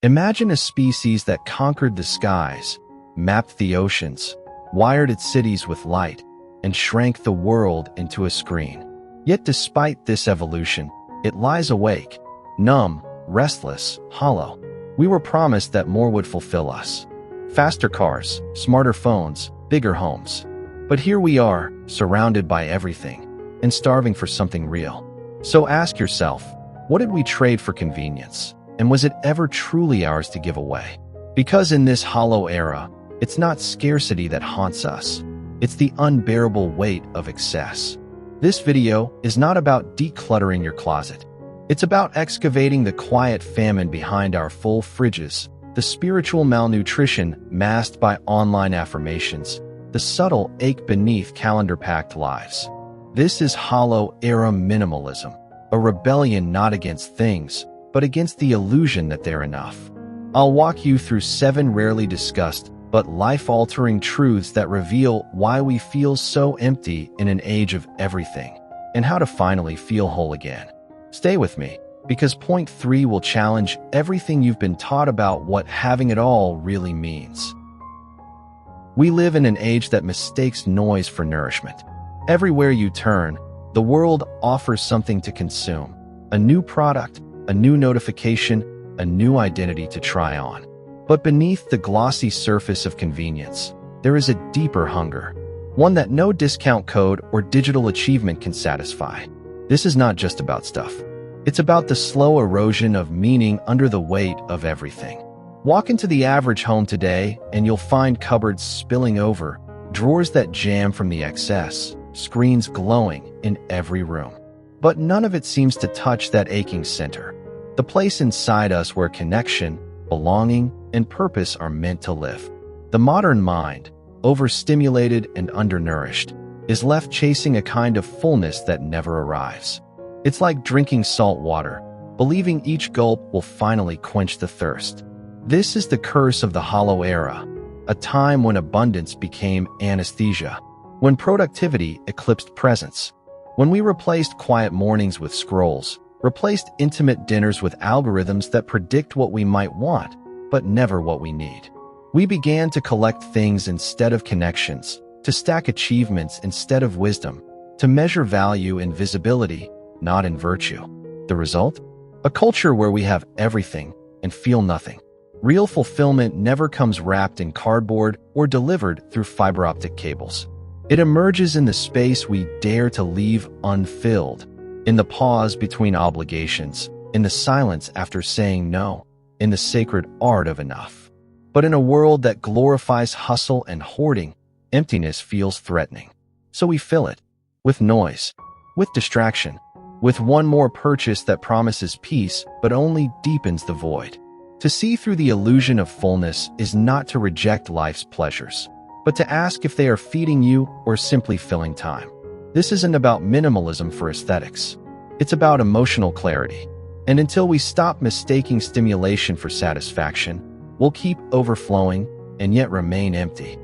Imagine a species that conquered the skies, mapped the oceans, wired its cities with light, and shrank the world into a screen. Yet despite this evolution, it lies awake, numb, restless, hollow. We were promised that more would fulfill us. Faster cars, smarter phones, bigger homes. But here we are, surrounded by everything, and starving for something real. So ask yourself, what did we trade for convenience? And was it ever truly ours to give away? Because in this hollow era, it's not scarcity that haunts us. It's the unbearable weight of excess. This video is not about decluttering your closet. It's about excavating the quiet famine behind our full fridges, the spiritual malnutrition masked by online affirmations, the subtle ache beneath calendar-packed lives. This is Hollow Era Minimalism, a rebellion not against things, but against the illusion that they're enough. I'll walk you through 7 rarely discussed but life-altering truths that reveal why we feel so empty in an age of everything, and how to finally feel whole again. Stay with me, because point 3 will challenge everything you've been taught about what having it all really means. We live in an age that mistakes noise for nourishment. Everywhere you turn, the world offers something to consume, a new product, a new notification, a new identity to try on. But beneath the glossy surface of convenience, there is a deeper hunger, one that no discount code or digital achievement can satisfy. This is not just about stuff. It's about the slow erosion of meaning under the weight of everything. Walk into the average home today and you'll find cupboards spilling over, drawers that jam from the excess, screens glowing in every room. But none of it seems to touch that aching center, the place inside us where connection, belonging, and purpose are meant to live. The modern mind, overstimulated and undernourished, is left chasing a kind of fullness that never arrives. It's like drinking salt water, believing each gulp will finally quench the thirst. This is the curse of the Hollow Era, a time when abundance became anesthesia, when productivity eclipsed presence, when we replaced quiet mornings with scrolls, replaced intimate dinners with algorithms that predict what we might want, but never what we need. We began to collect things instead of connections, to stack achievements instead of wisdom, to measure value in visibility, not in virtue. The result? A culture where we have everything and feel nothing. Real fulfillment never comes wrapped in cardboard or delivered through fiber optic cables. It emerges in the space we dare to leave unfilled, in the pause between obligations, in the silence after saying no, in the sacred art of enough. But in a world that glorifies hustle and hoarding, emptiness feels threatening. So we fill it with noise, with distraction, with one more purchase that promises peace but only deepens the void. To see through the illusion of fullness is not to reject life's pleasures, but to ask if they are feeding you or simply filling time. This isn't about minimalism for aesthetics. It's about emotional clarity. And until we stop mistaking stimulation for satisfaction, we'll keep overflowing and yet remain empty.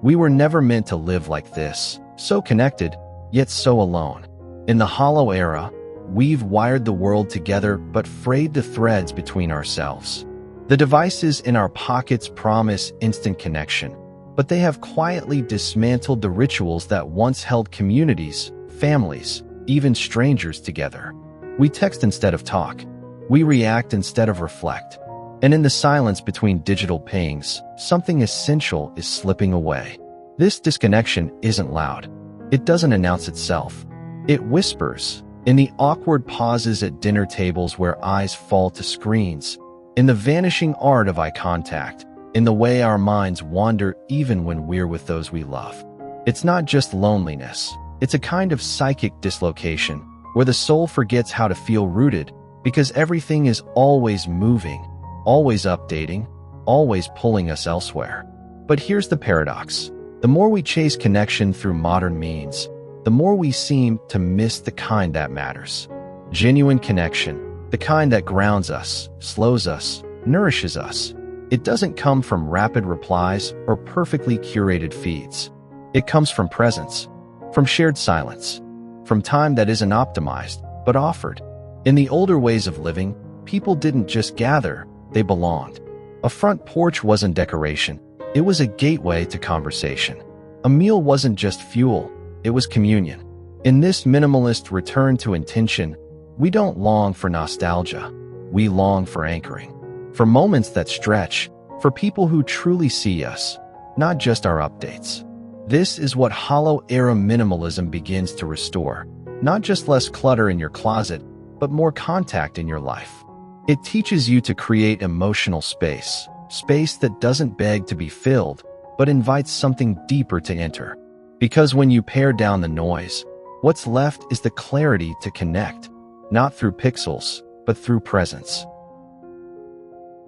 We were never meant to live like this, so connected, yet so alone. In the Hollow Era, we've wired the world together but frayed the threads between ourselves. The devices in our pockets promise instant connection, but they have quietly dismantled the rituals that once held communities, families, even strangers together. We text instead of talk. We react instead of reflect. And in the silence between digital pings, something essential is slipping away. This disconnection isn't loud. It doesn't announce itself. It whispers, in the awkward pauses at dinner tables where eyes fall to screens, in the vanishing art of eye contact, in the way our minds wander even when we're with those we love. It's not just loneliness. It's a kind of psychic dislocation, where the soul forgets how to feel rooted because everything is always moving, always updating, always pulling us elsewhere. But here's the paradox. The more we chase connection through modern means, the more we seem to miss the kind that matters. Genuine connection, the kind that grounds us, slows us, nourishes us. It doesn't come from rapid replies or perfectly curated feeds. It comes from presence, from shared silence, from time that isn't optimized, but offered. In the older ways of living, People didn't just gather, they belonged. A front porch wasn't decoration, it was a gateway to conversation. A meal wasn't just fuel, it was communion. In this minimalist return to intention, we don't long for nostalgia, we long for anchoring. For moments that stretch, for people who truly see us, not just our updates. This is what Hollow Era Minimalism begins to restore. Not just less clutter in your closet, but more contact in your life. It teaches you to create emotional space, space that doesn't beg to be filled, but invites something deeper to enter. Because when you pare down the noise, what's left is the clarity to connect, not through pixels, but through presence.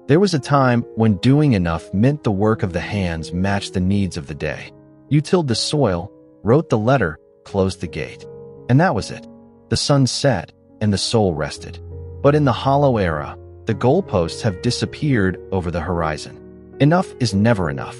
There was a time when doing enough meant the work of the hands matched the needs of the day. You tilled the soil, wrote the letter, closed the gate. And that was it. The sun set, and the soul rested. But in the Hollow Era, the goalposts have disappeared over the horizon. Enough is never enough.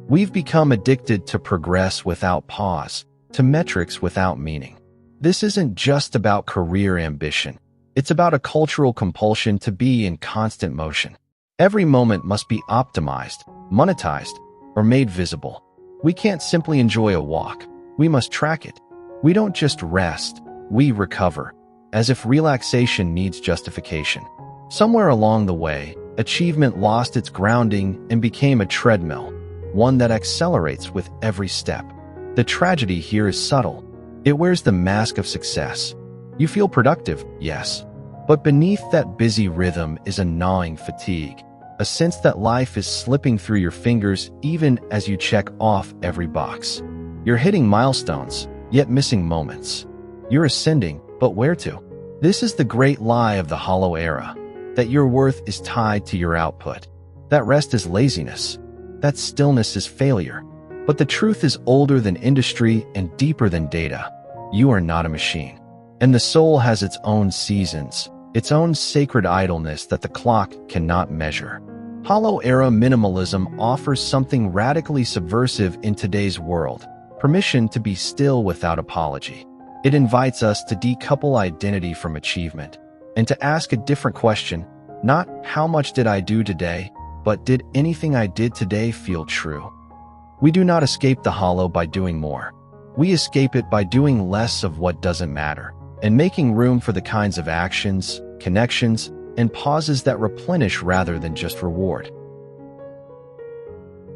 We've become addicted to progress without pause, to metrics without meaning. This isn't just about career ambition. It's about a cultural compulsion to be in constant motion. Every moment must be optimized, monetized, or made visible. We can't simply enjoy a walk. We must track it. We don't just rest, we recover, as if relaxation needs justification. Somewhere along the way, achievement lost its grounding and became a treadmill, one that accelerates with every step. The tragedy here is subtle. It wears the mask of success. You feel productive, yes, but beneath that busy rhythm is a gnawing fatigue, a sense that life is slipping through your fingers even as you check off every box. You're hitting milestones, yet missing moments. You're ascending, but where to? This is the great lie of the Hollow Era, that your worth is tied to your output, that rest is laziness, that stillness is failure. But the truth is older than industry and deeper than data. You are not a machine. And the soul has its own seasons, its own sacred idleness that the clock cannot measure. Hollow Era Minimalism offers something radically subversive in today's world: permission to be still without apology. It invites us to decouple identity from achievement and to ask a different question, not how much did I do today, but did anything I did today feel true? We do not escape the hollow by doing more. We escape it by doing less of what doesn't matter and making room for the kinds of actions, connections, and pauses that replenish rather than just reward.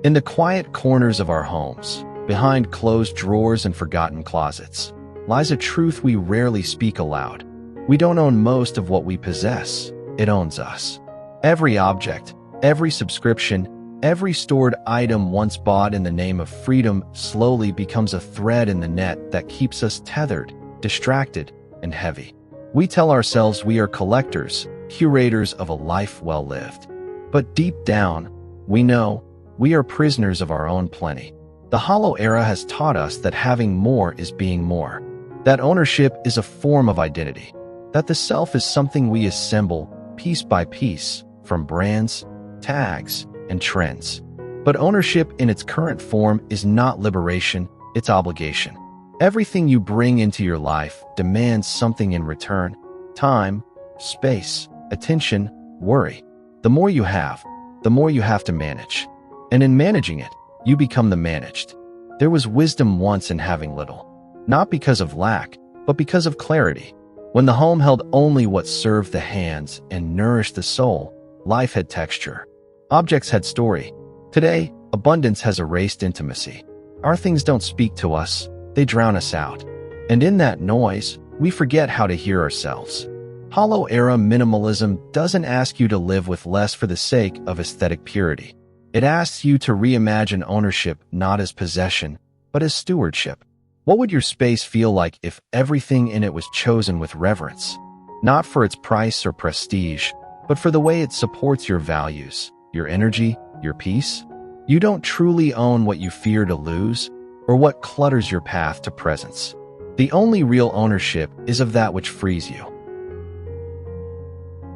In the quiet corners of our homes, behind closed drawers and forgotten closets, lies a truth we rarely speak aloud. We don't own most of what we possess. It owns us. Every object, every subscription, every stored item once bought in the name of freedom slowly becomes a thread in the net that keeps us tethered, distracted, and heavy. We tell ourselves we are collectors, curators of a life well lived. But deep down, we know we are prisoners of our own plenty. The Hollow Era has taught us that having more is being more, that ownership is a form of identity, that the self is something we assemble piece by piece from brands, tags, and trends. But ownership in its current form is not liberation, it's obligation. Everything you bring into your life demands something in return: time, space, attention, worry. The more you have, the more you have to manage. And in managing it, you become the managed. There was wisdom once in having little, not because of lack, but because of clarity. When the home held only what served the hands and nourished the soul, life had texture. Objects had story. Today, abundance has erased intimacy. Our things don't speak to us, they drown us out. And in that noise, we forget how to hear ourselves. Hollow Era Minimalism doesn't ask you to live with less for the sake of aesthetic purity. It asks you to reimagine ownership not as possession, but as stewardship. What would your space feel like if everything in it was chosen with reverence? Not for its price or prestige, but for the way it supports your values, your energy, your peace? You don't truly own what you fear to lose, or what clutters your path to presence. The only real ownership is of that which frees you.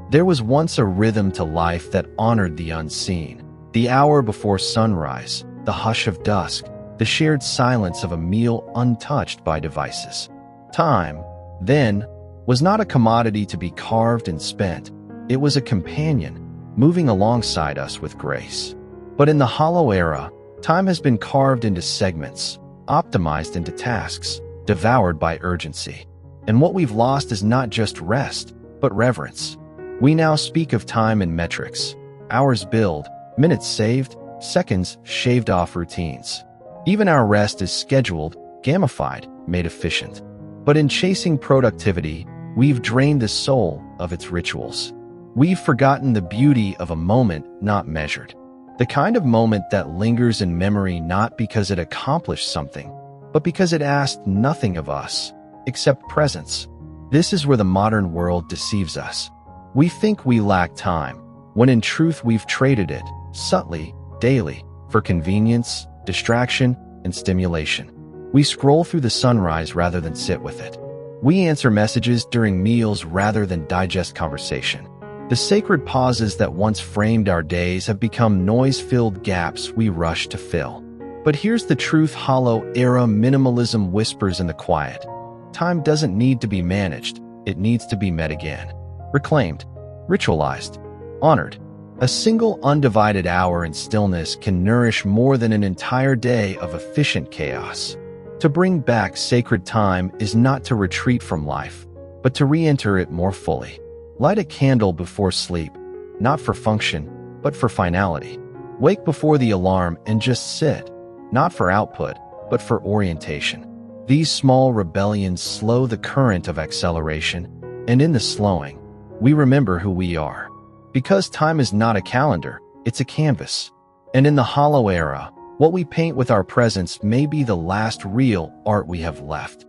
There was once a rhythm to life that honored the unseen. The hour before sunrise, the hush of dusk, the shared silence of a meal untouched by devices. Time, then, was not a commodity to be carved and spent. It was a companion, moving alongside us with grace. But in the Hollow Era, time has been carved into segments, optimized into tasks, devoured by urgency. And what we've lost is not just rest, but reverence. We now speak of time in metrics: hours billed, minutes saved, seconds shaved off routines. Even our rest is scheduled, gamified, made efficient. But in chasing productivity, we've drained the soul of its rituals. We've forgotten the beauty of a moment not measured. The kind of moment that lingers in memory not because it accomplished something, but because it asked nothing of us, except presence. This is where the modern world deceives us. We think we lack time, when in truth we've traded it, subtly, daily, for convenience, distraction, and stimulation. We scroll through the sunrise rather than sit with it. We answer messages during meals rather than digest conversation. The sacred pauses that once framed our days have become noise-filled gaps we rush to fill. But here's the truth: Hollow Era Minimalism whispers in the quiet. Time doesn't need to be managed, it needs to be met again. Reclaimed, ritualized, honored. A single undivided hour in stillness can nourish more than an entire day of efficient chaos. To bring back sacred time is not to retreat from life, but to re-enter it more fully. Light a candle before sleep, not for function, but for finality. Wake before the alarm and just sit, not for output, but for orientation. These small rebellions slow the current of acceleration, and in the slowing, we remember who we are. Because time is not a calendar, it's a canvas. And in the Hollow Era, what we paint with our presence may be the last real art we have left.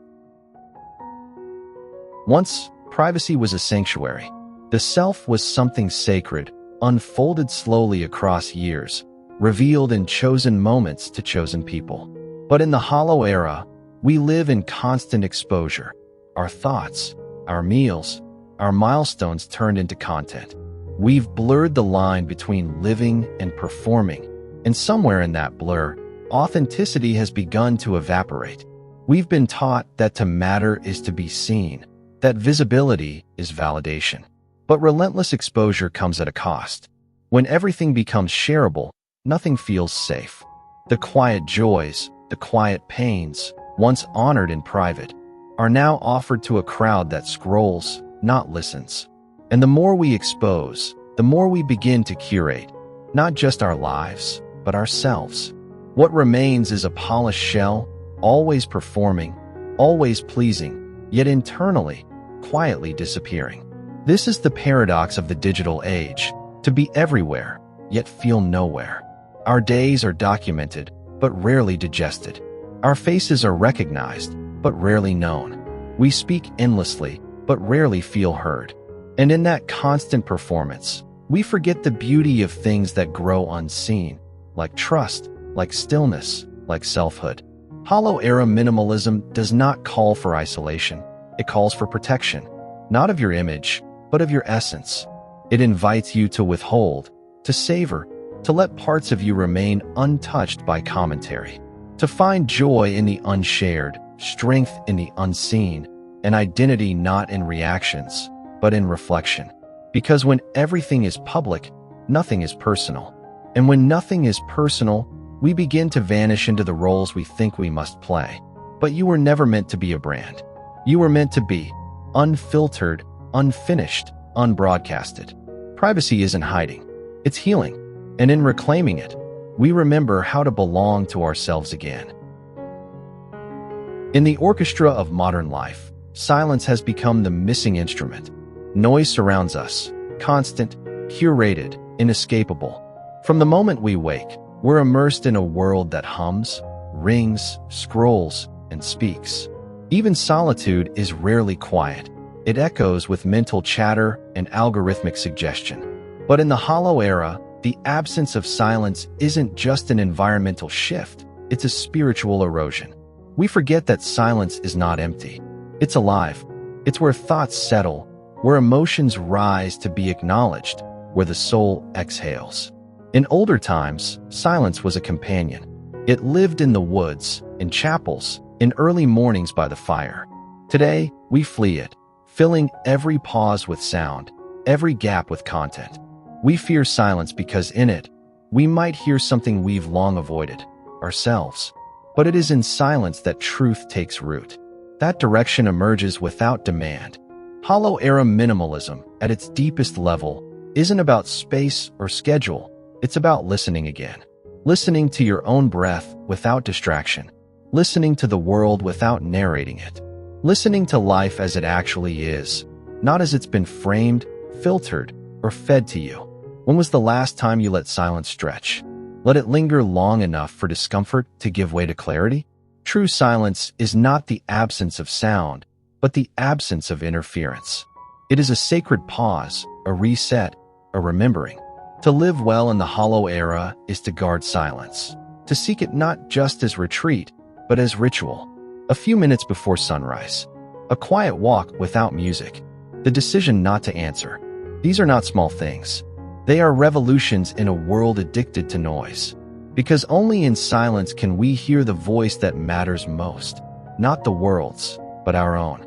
Once, privacy was a sanctuary. The self was something sacred, unfolded slowly across years, revealed in chosen moments to chosen people. But in the Hollow Era, we live in constant exposure. Our thoughts, our meals, our milestones turned into content. We've blurred the line between living and performing, and somewhere in that blur, authenticity has begun to evaporate. We've been taught that to matter is to be seen, that visibility is validation. But relentless exposure comes at a cost. When everything becomes shareable, nothing feels safe. The quiet joys, the quiet pains, once honored in private, are now offered to a crowd that scrolls, not listens. And the more we expose, the more we begin to curate, not just our lives, but ourselves. What remains is a polished shell, always performing, always pleasing, yet internally, quietly disappearing. This is the paradox of the digital age: to be everywhere, yet feel nowhere. Our days are documented, but rarely digested. Our faces are recognized, but rarely known. We speak endlessly, but rarely feel heard. And in that constant performance, we forget the beauty of things that grow unseen, like trust, like stillness, like selfhood. Hollow Era Minimalism does not call for isolation. It calls for protection, not of your image, but of your essence. It invites you to withhold, to savor, to let parts of you remain untouched by commentary, to find joy in the unshared, strength in the unseen, and identity not in reactions, but in reflection. Because when everything is public, nothing is personal. And when nothing is personal, we begin to vanish into the roles we think we must play. But you were never meant to be a brand. You were meant to be unfiltered, unfinished, unbroadcasted. Privacy isn't hiding, it's healing. And in reclaiming it, we remember how to belong to ourselves again. In the orchestra of modern life, silence has become the missing instrument. Noise surrounds us, constant, curated, inescapable. From the moment we wake, we're immersed in a world that hums, rings, scrolls, and speaks. Even solitude is rarely quiet. It echoes with mental chatter and algorithmic suggestion. But in the Hollow Era, the absence of silence isn't just an environmental shift, it's a spiritual erosion. We forget that silence is not empty. It's alive. It's where thoughts settle, where emotions rise to be acknowledged, where the soul exhales. In older times, silence was a companion. It lived in the woods, in chapels, in early mornings by the fire. Today, we flee it, filling every pause with sound, every gap with content. We fear silence because in it, we might hear something we've long avoided, ourselves. But it is in silence that truth takes root. That direction emerges without demand. Hollow Era Minimalism, at its deepest level, isn't about space or schedule. It's about listening again. Listening to your own breath without distraction. Listening to the world without narrating it. Listening to life as it actually is, not as it's been framed, filtered, or fed to you. When was the last time you let silence stretch? Let it linger long enough for discomfort to give way to clarity? True silence is not the absence of sound, but the absence of interference. It is a sacred pause, a reset, a remembering. To live well in the hollow era is to guard silence, to seek it not just as retreat, but as ritual. A few minutes before sunrise, a quiet walk without music, the decision not to answer. These are not small things. They are revolutions in a world addicted to noise. Because only in silence can we hear the voice that matters most, not the world's, but our own.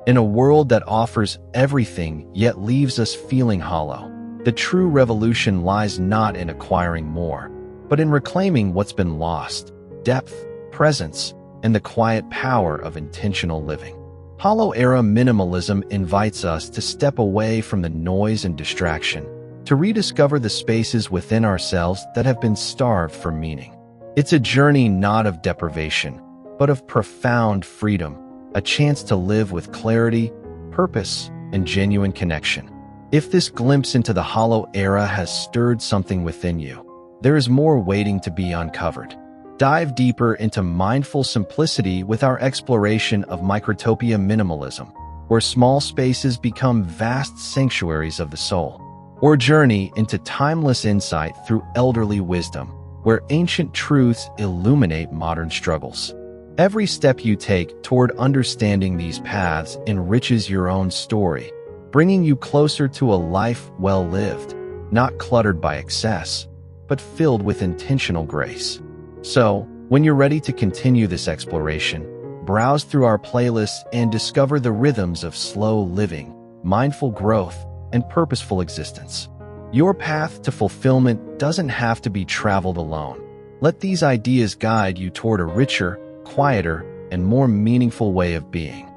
In a world that offers everything yet leaves us feeling hollow, the true revolution lies not in acquiring more, but in reclaiming what's been lost: depth, presence, and the quiet power of intentional living. Hollow Era Minimalism invites us to step away from the noise and distraction, to rediscover the spaces within ourselves that have been starved for meaning. It's a journey not of deprivation, but of profound freedom, a chance to live with clarity, purpose, and genuine connection. If this glimpse into the hollow era has stirred something within you, there is more waiting to be uncovered. Dive deeper into mindful simplicity with our exploration of Microtopia Minimalism, where small spaces become vast sanctuaries of the soul. Or journey into timeless insight through elderly wisdom, where ancient truths illuminate modern struggles. Every step you take toward understanding these paths enriches your own story, bringing you closer to a life well lived, not cluttered by excess, but filled with intentional grace. So, when you're ready to continue this exploration, browse through our playlists and discover the rhythms of slow living, mindful growth, and purposeful existence. Your path to fulfillment doesn't have to be traveled alone. Let these ideas guide you toward a richer, quieter, and more meaningful way of being.